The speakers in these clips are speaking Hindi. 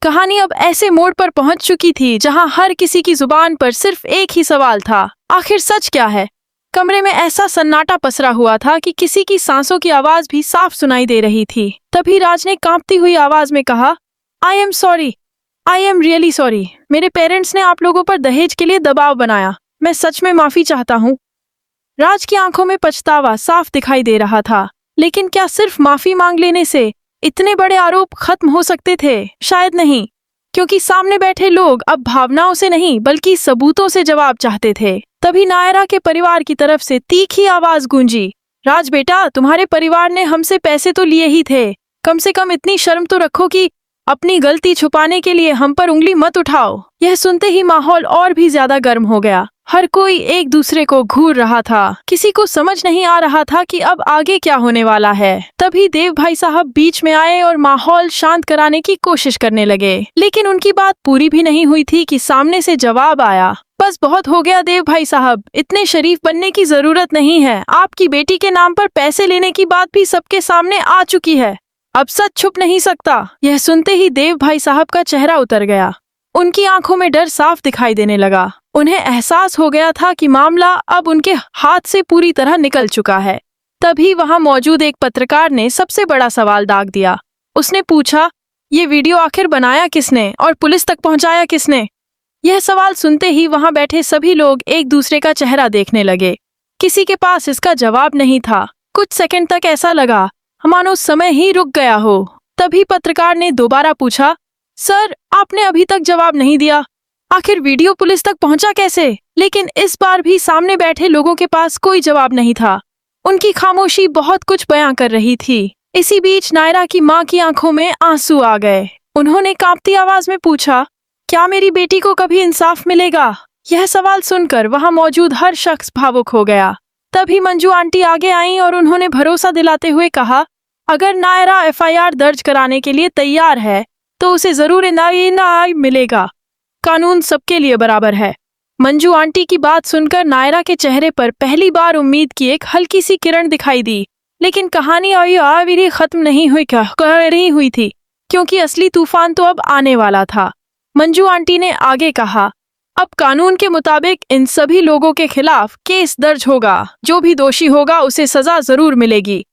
कहानी अब ऐसे मोड़ पर पहुंच चुकी थी जहां हर किसी की जुबान पर सिर्फ एक ही सवाल था, आखिर सच क्या है। कमरे में ऐसा सन्नाटा पसरा हुआ था कि किसी की सांसों की आवाज भी साफ सुनाई दे रही थी। तभी राज ने कांपती हुई आवाज में कहा, I am sorry, I am really sorry. मेरे पेरेंट्स ने आप लोगों पर दहेज के लिए दबाव बनाया। मैं सच में माफी चाहता हूँ। राज की आंखों में पछतावा साफ दिखाई दे रहा था, लेकिन क्या सिर्फ माफी मांग लेने से इतने बड़े आरोप खत्म हो सकते थे? शायद नहीं, क्योंकि सामने बैठे लोग अब भावनाओं से नहीं बल्कि सबूतों से जवाब चाहते थे। तभी नायरा के परिवार की तरफ से तीखी आवाज गूंजी, राज बेटा, तुम्हारे परिवार ने हमसे पैसे तो लिए ही थे, कम से कम इतनी शर्म तो रखो कि अपनी गलती छुपाने के लिए हम पर उंगली मत उठाओ। यह सुनते ही माहौल और भी ज्यादा गर्म हो गया। हर कोई एक दूसरे को घूर रहा था। किसी को समझ नहीं आ रहा था कि अब आगे क्या होने वाला है। तभी देव भाई साहब बीच में आए और माहौल शांत कराने की कोशिश करने लगे, लेकिन उनकी बात पूरी भी नहीं हुई थी कि सामने से जवाब आया, बस बहुत हो गया देव भाई साहब, इतने शरीफ बनने की जरूरत नहीं है। आपकी बेटी के नाम पर पैसे लेने की बात भी सबके सामने आ चुकी है, अब सच छुप नहीं सकता। यह सुनते ही देव भाई साहब का चेहरा उतर गया। उनकी आंखों में डर साफ दिखाई देने लगा। उन्हें एहसास हो गया था कि मामला अब उनके हाथ से पूरी तरह निकल चुका है। तभी वहां मौजूद एक पत्रकार ने सबसे बड़ा सवाल दाग दिया। उसने पूछा, ये वीडियो आखिर बनाया किसने और पुलिस तक पहुंचाया किसने? यह सवाल सुनते ही वहां बैठे सभी लोग एक दूसरे का चेहरा देखने लगे। किसी के पास इसका जवाब नहीं था। कुछ सेकंड तक ऐसा लगा मानो समय ही रुक गया हो। तभी पत्रकार ने दोबारा पूछा, सर, आपने अभी तक जवाब नहीं दिया, आखिर वीडियो पुलिस तक पहुंचा कैसे? लेकिन इस बार भी सामने बैठे लोगों के पास कोई जवाब नहीं था। उनकी खामोशी बहुत कुछ बयां कर रही थी। इसी बीच नायरा की मां की आंखों में आंसू आ गए। उन्होंने कांपती आवाज में पूछा, क्या मेरी बेटी को कभी इंसाफ मिलेगा? यह सवाल सुनकर वहां मौजूद हर शख्स भावुक हो गया। तभी मंजू आंटी आगे आईं और उन्होंने भरोसा दिलाते हुए कहा, अगर नायरा एफआईआर दर्ज कराने के लिए तैयार है तो उसे जरूर न्याय मिलेगा। कानून सबके लिए बराबर है। मंजू आंटी की बात सुनकर नायरा के चेहरे पर पहली बार उम्मीद की एक हल्की सी किरण दिखाई दी। लेकिन कहानी अभी खत्म नहीं हुई थी, क्योंकि असली तूफान तो अब आने वाला था। मंजू आंटी ने आगे कहा, अब कानून के मुताबिक इन सभी लोगों के खिलाफ केस दर्ज होगा। जो भी दोषी होगा उसे सजा जरूर मिलेगी।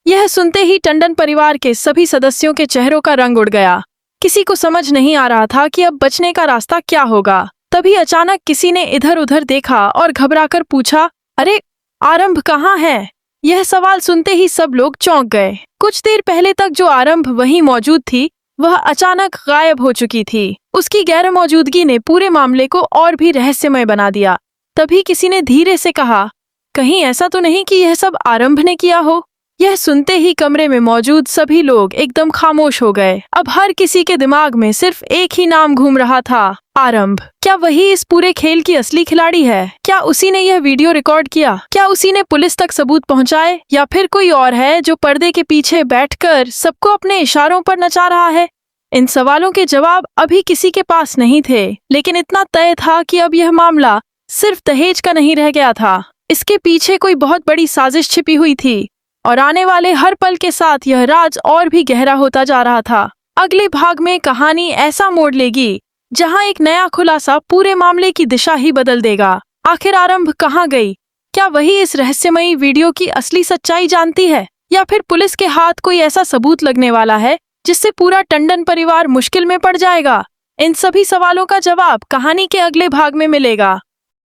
यह सुनते ही टंडन परिवार के सभी सदस्यों के चेहरों का रंग उड़ गया। किसी को समझ नहीं आ रहा था कि अब बचने का रास्ता क्या होगा। तभी अचानक किसी ने इधर उधर देखा और घबराकर पूछा, अरे आरंभ कहाँ है? यह सवाल सुनते ही सब लोग चौंक गए। कुछ देर पहले तक जो आरंभ वहीं मौजूद थी, वह अचानक गायब हो चुकी थी। उसकी गैर मौजूदगी ने पूरे मामले को और भी रहस्यमय बना दिया। तभी किसी ने धीरे से कहा, कहीं ऐसा तो नहीं कि यह सब आरंभ ने किया हो? यह सुनते ही कमरे में मौजूद सभी लोग एकदम खामोश हो गए। अब हर किसी के दिमाग में सिर्फ एक ही नाम घूम रहा था, आरंभ। क्या वही इस पूरे खेल की असली खिलाड़ी है? क्या उसी ने यह वीडियो रिकॉर्ड किया? क्या उसी ने पुलिस तक सबूत पहुंचाए? या फिर कोई और है जो पर्दे के पीछे बैठकर सबको अपने इशारों पर नचा रहा है? इन सवालों के जवाब अभी किसी के पास नहीं थे, लेकिन इतना तय था कि अब यह मामला सिर्फ दहेज का नहीं रह गया था। इसके पीछे कोई बहुत बड़ी साजिश छिपी हुई थी और आने वाले हर पल के साथ यह राज और भी गहरा होता जा रहा था। अगले भाग में कहानी ऐसा मोड़ लेगी जहां एक नया खुलासा पूरे मामले की दिशा ही बदल देगा। आखिर आरंभ कहां गई? क्या वही इस रहस्यमयी वीडियो की असली सच्चाई जानती है, या फिर पुलिस के हाथ कोई ऐसा सबूत लगने वाला है जिससे पूरा टंडन परिवार मुश्किल में पड़ जाएगा? इन सभी सवालों का जवाब कहानी के अगले भाग में मिलेगा।